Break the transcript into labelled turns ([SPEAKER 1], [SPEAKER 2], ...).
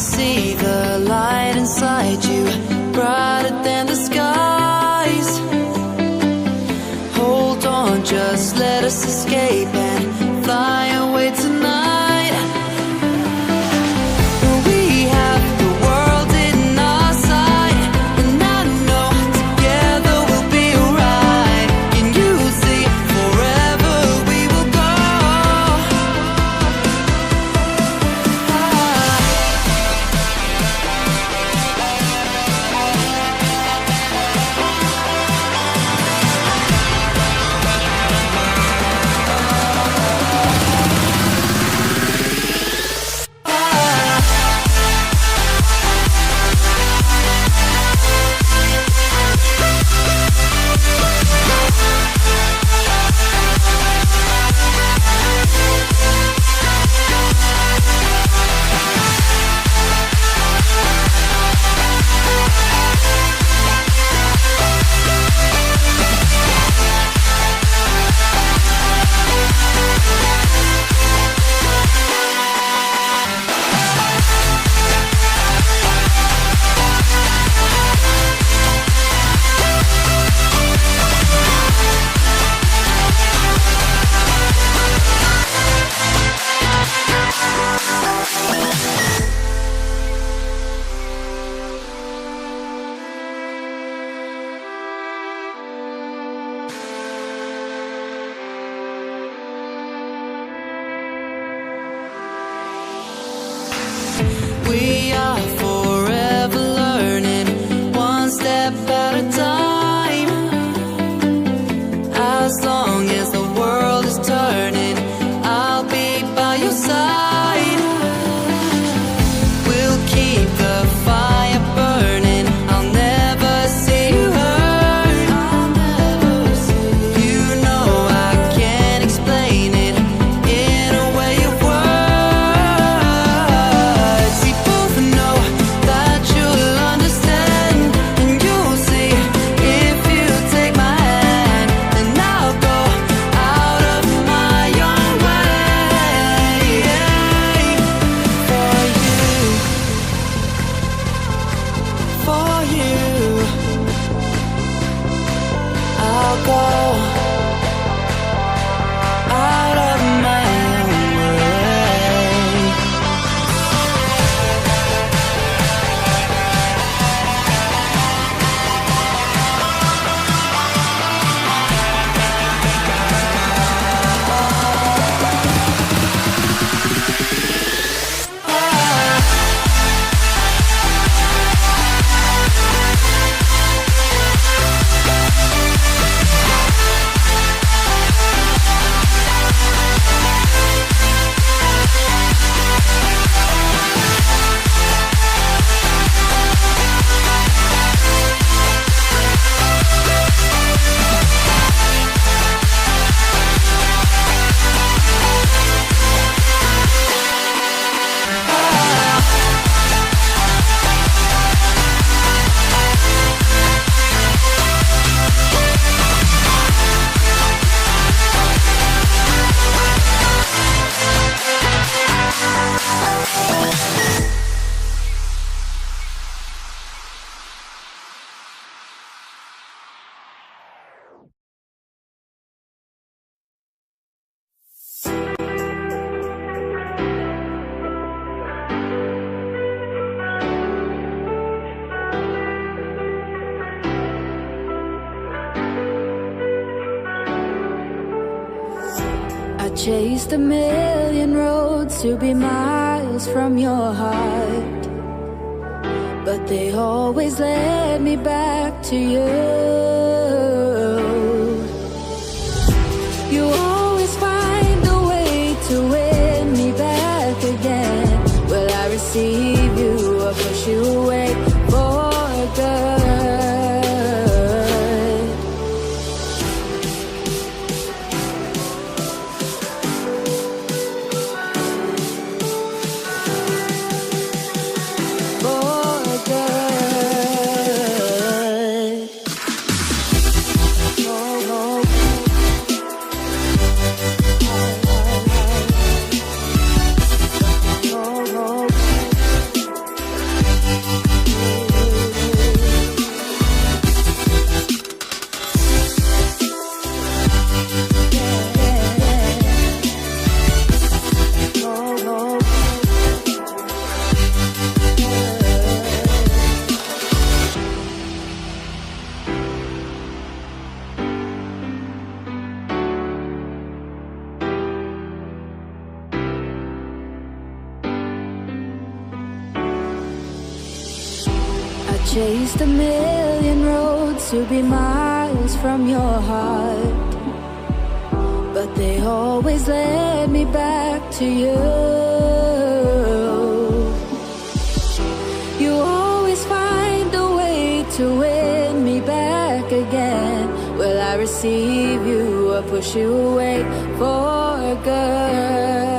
[SPEAKER 1] see the light inside you, brighter than the skies. Hold on, just let us escape and fly away tonight. We have the world in our sight, and I know together we'll be alright. Can you see forever we will go? We are forever learning, one step at a time. As long as the world is turning, I'll be by your side. We'll keep the fire burning, I'll never see you hurt. You know I can't explain it in a way of words. We both know that you'll understand, and you'll see if you take my hand. Then I'll go out of my own way for you. I'll go out of my own way. I chased a million roads to be miles from your heart, but they always led me back to you. You always find a way to win me back again. Will I receive you or push you away for good? For good. chased a million roads to be miles from your heart, but they always led me back to you. You always find a way to win me back again. Will I receive you or push you away for good?